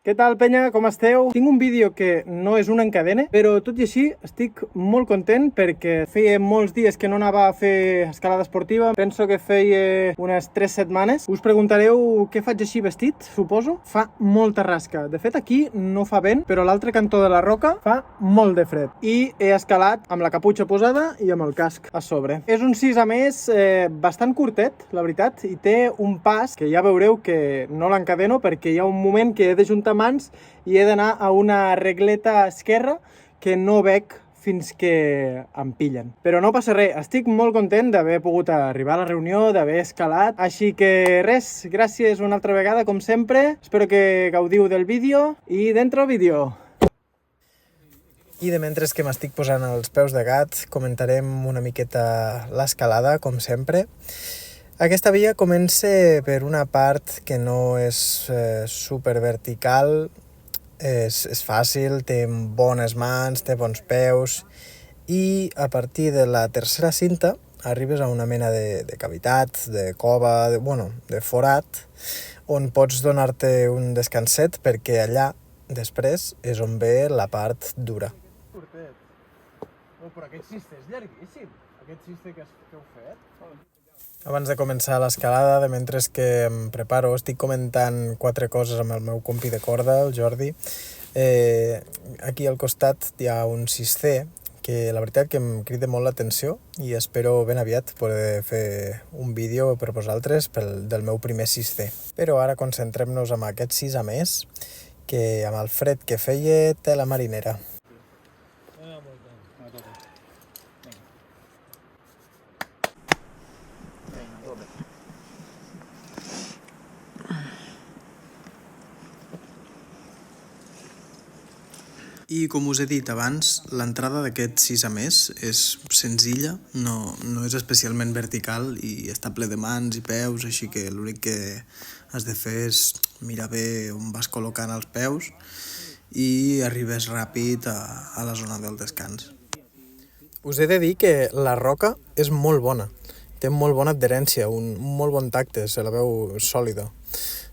Què tal, penya? Com esteu? Tinc un vídeo que no és un encadene, però tot i així estic molt content perquè feia molts dies que no anava a fer escalada esportiva. Penso que feia unes 3 setmanes. Us preguntareu què faig així vestit, suposo. Fa molta rasca. De fet, aquí no fa vent, però a l'altre cantó de la roca fa molt de fred. I he escalat amb la caputxa posada i amb el casc a sobre. És un 6 a més bastant curtet, la veritat, i té un pas que ja veureu que no l'encadeno perquè hi ha un moment que he d'ajuntar mans i he d'anar a una regleta esquerra que no veig fins que em pillen. Però no passa res, estic molt content d'haver pogut arribar a la reunió, d'haver escalat, així que res, gràcies una altra vegada, com sempre. Espero que gaudiu del vídeo i dentro vídeo. I de mentre que m'estic posant els peus de gat, comentarem una miqueta l'escalada, com sempre. Aquesta via comença per una part que no és super vertical, és fàcil, té bones mans, té bons peus i a partir de la tercera cinta arribes a una mena de cavitat, de cova, de forat, on pots donar-te un descanset perquè allà després és on ve la part dura. Però aquest ciste és llarguíssim, aquest ciste que heu fet. Abans de començar l'escalada, de mentre que em preparo, estic comentant 4 coses amb el meu compi de corda, el Jordi. Aquí al costat hi ha un cister que la veritat que em crida molt l'atenció i espero ben aviat poder fer un vídeo per vosaltres del meu primer cister. Però ara concentrem-nos en aquest 6 a més, que amb el fred que feia té la marinera. I com us he dit abans, l'entrada d'aquest 6 a més és senzilla, no és especialment vertical i està ple de mans i peus, així que l'únic que has de fer és mirar bé on vas col·locant els peus i arribes ràpid a la zona del descans. Us he de dir que la roca és molt bona, té molt bona adherència, un molt bon tacte, se la veu sòlida.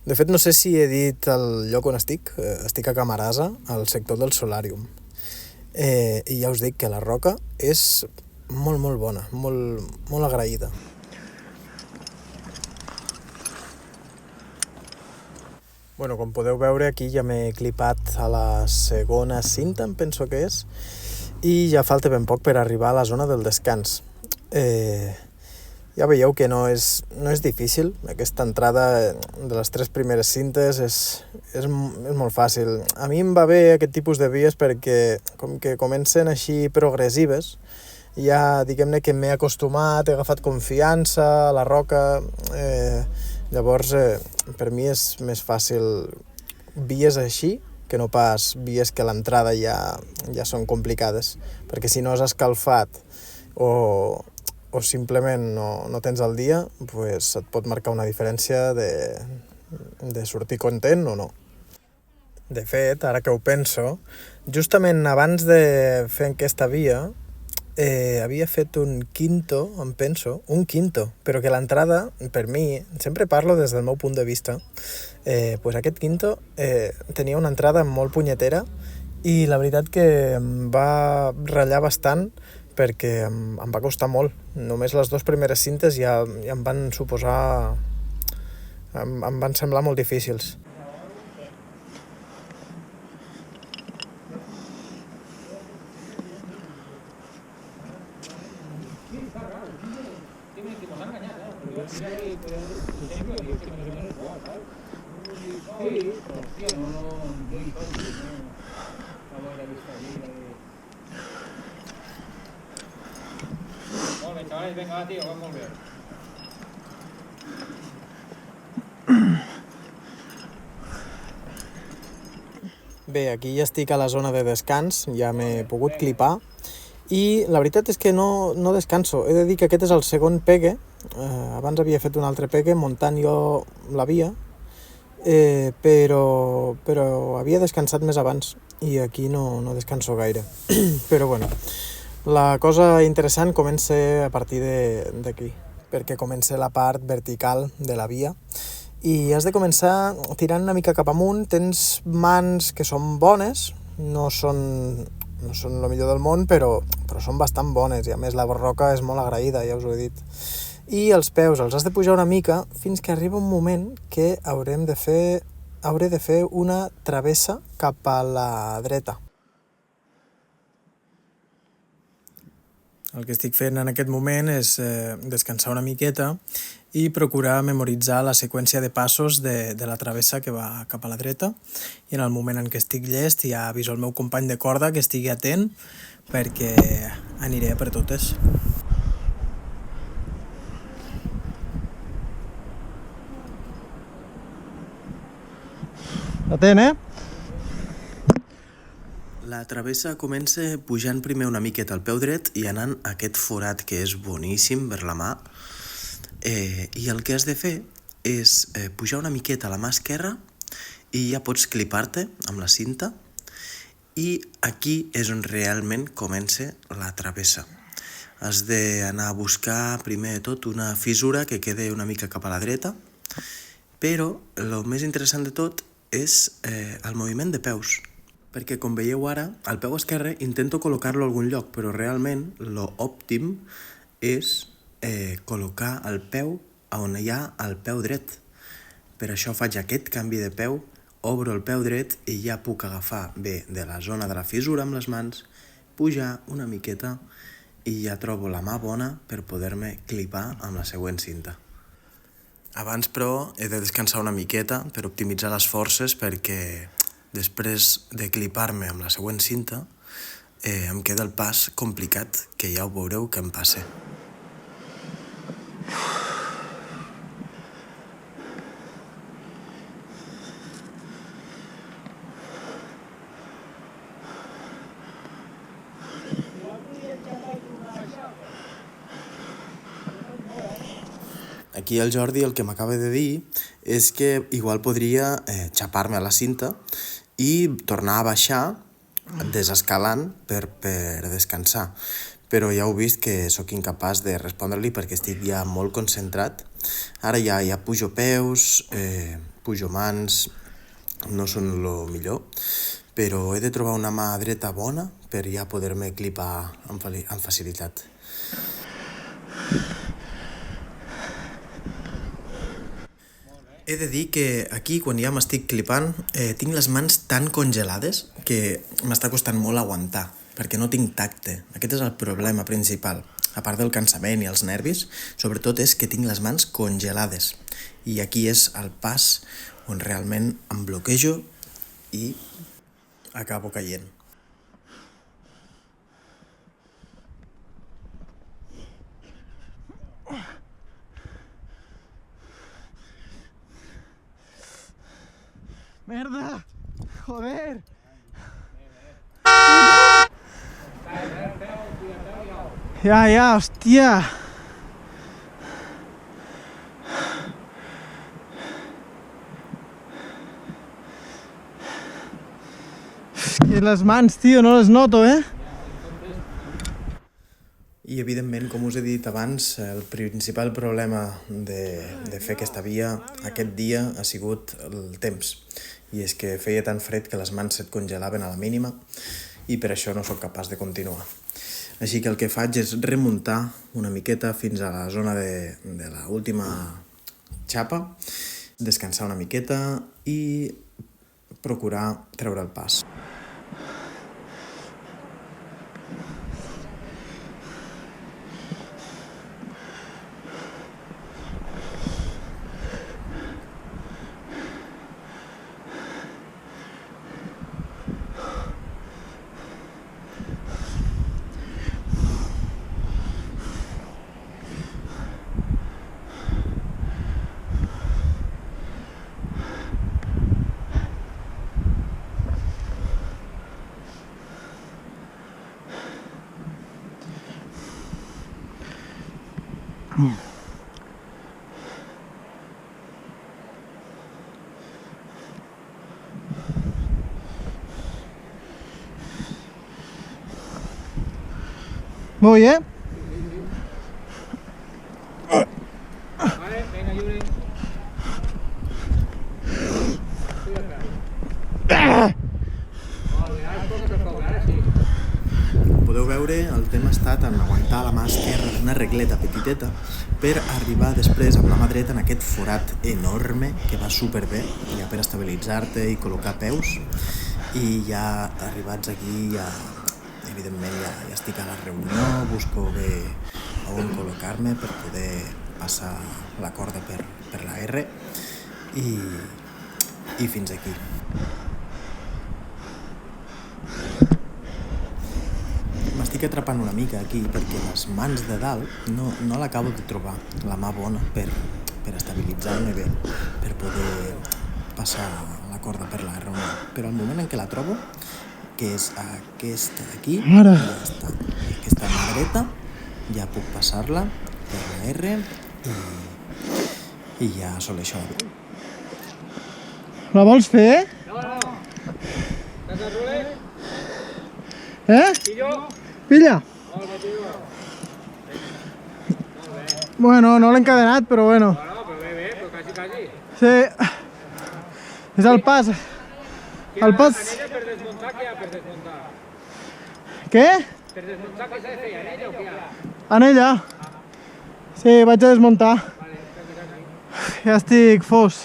De fet, no sé si he dit el lloc on estic a Camarasa, al sector del Solàrium. I ja us dic que la roca és molt bona, molt agraïda. Com podeu veure, aquí ja m'he clipat a la segona cinta, em penso que és, i ja falta ben poc per arribar a la zona del descans. Ja veieu que no és difícil, aquesta entrada de les 3 primeres cintes és molt fàcil. A mi em va bé aquest tipus de vies perquè com que comencen així progressives, ja diguem-ne que m'he acostumat, he agafat confiança a la roca, llavors per mi és més fàcil vies així que no pas vies que a l'entrada ja són complicades, perquè si no has escalfat o simplement no tens el dia, pues et pot marcar una diferència de sortir content o no. De fet, ara que ho penso, justament abans de fer aquesta via, havia fet un quinto, em penso, però que l'entrada, per mi, sempre parlo des del meu punt de vista, pues aquest quinto tenia una entrada molt punyetera i la veritat que em va ratllar bastant perquè em va costar molt. Només les 2 primeres cintes ja em van suposar... em van semblar molt difícils. Venga, tío, va molt bé. Bé, aquí ja estic a la zona de descans, ja m'he pogut clipar i la veritat és que no descanso. He de dir que aquest és el segon pegue, abans havia fet un altre pegue muntant jo la via, però havia descansat més abans i aquí no descanso gaire. Però la cosa interessant comença a partir d'aquí, perquè comença la part vertical de la via i has de començar tirant una mica cap amunt. Tens mans que són bones, no són el millor del món, però són bastant bones, i a més la roca és molt agraïda, ja us ho he dit. I els peus els has de pujar una mica fins que arriba un moment que hauré de fer una travessa cap a la dreta. El que estic fent en aquest moment és descansar una miqueta i procurar memoritzar la seqüència de passos de la travessa que va cap a la dreta, i en el moment en què estic llest ja aviso el meu company de corda que estigui atent perquè aniré a per totes. Atent, La travessa comença pujant primer una miqueta al peu dret i anant a aquest forat que és boníssim per la mà. I el que has de fer és pujar una miqueta a la mà esquerra i ja pots clipar-te amb la cinta, i aquí és on realment comença la travessa. Has d'anar a buscar primer de tot una fissura que quede una mica cap a la dreta, però el més interessant de tot és el moviment de peus, perquè com veieu ara, el peu esquerre intento col·locar-lo a algun lloc, però realment l'òptim és col·locar el peu on hi ha el peu dret. Per això faig aquest canvi de peu, obro el peu dret i ja puc agafar bé de la zona de la fissura amb les mans, pujar una miqueta i ja trobo la mà bona per poder-me clipar amb la següent cinta. Abans, però, he de descansar una miqueta per optimitzar les forces, perquè després de clipar-me amb la següent cinta em queda el pas complicat, que ja ho veureu que em passa. Aquí el Jordi el que m'acaba de dir és que igual podria xapar-me a la cinta i tornar a baixar desescalant per descansar. Però ja heu vist que sóc incapaç de respondre-li perquè estic ja molt concentrat. Ara ja pujo peus, pujo mans, no són el millor, però he de trobar una mà dreta bona per ja poder-me clipar amb facilitat. He de dir que aquí, quan ja m'estic clipant, tinc les mans tan congelades que m'està costant molt aguantar, perquè no tinc tacte. Aquest és el problema principal. A part del cansament i els nervis, sobretot és que tinc les mans congelades. I aquí és el pas on realment em bloquejo i acabo caient. Merda! Joder! Ja, hòstia! Que les mans, tio, no les noto, I, evidentment, com us he dit abans, el principal problema de fer aquesta via aquest dia ha sigut el temps. I és que feia tan fred que les mans se't congelaven a la mínima i per això no sóc capaç de continuar. Així que el que faig és remuntar una miqueta fins a la zona de l'última xapa, descansar una miqueta i procurar treure el pas. Voy, Vale, venga, Yuri. podeu veure, el tema ha estat en aguantar la mà esquerra una regleta petiteta per arribar després amb la mà dreta en aquest forat enorme que va superbé, ja per estabilitzar-te i col·locar peus. I ja arribats aquí, ja, evidentment ja estic a la reunió, busco bé on col·locar-me per poder passar la corda per la R i fins aquí. M'estic atrapant una mica aquí perquè les mans de dalt no l'acabo de trobar, la mà bona per estabilitzar-me bé, per poder passar la corda per la R1. Però al moment en què la trobo, que és aquesta aquí, ja està. Aquesta mà dreta, ja puc passar-la per la R i ja assoleixo la vida. La vols fer? No. ¿Estás a rule? Eh? ¿Y yo? Pilla. Molt bé, tio. Bueno, no l'he encadenat, però bueno. Bueno, però bé, però quasi. Sí. És el pas. El pas... Anella per desmuntar, què hi ha per desmuntar? Què? Per desmuntar, què s'ha de fer? Anella o què hi ha? Anella. Sí, vaig a desmuntar. Ja estic fos.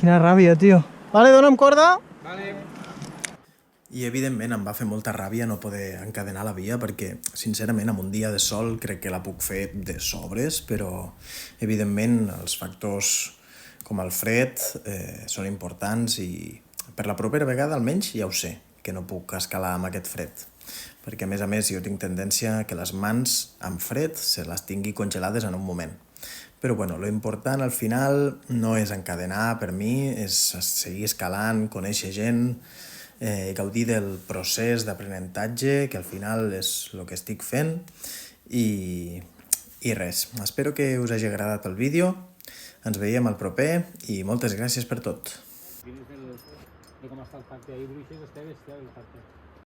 Quina ràbia, tio. Vale, dona'm corda. Vale. I evidentment em va fer molta ràbia no poder encadenar la via perquè, sincerament, en un dia de sol crec que la puc fer de sobres, però evidentment els factors com el fred són importants i per la propera vegada almenys ja ho sé, que no puc escalar amb aquest fred. Perquè a més jo tinc tendència que les mans amb fred se les tingui congelades en un moment. Però bueno, lo important al final no és encadenar per mi, és seguir escalant, conèixer gent, gaudir del procés d'aprenentatge, que al final és el que estic fent, i res. Espero que us hagi agradat el vídeo, ens veiem al proper i moltes gràcies per tot. Dins de com està el tacte ahí, Bruixes, està bestial el tacte.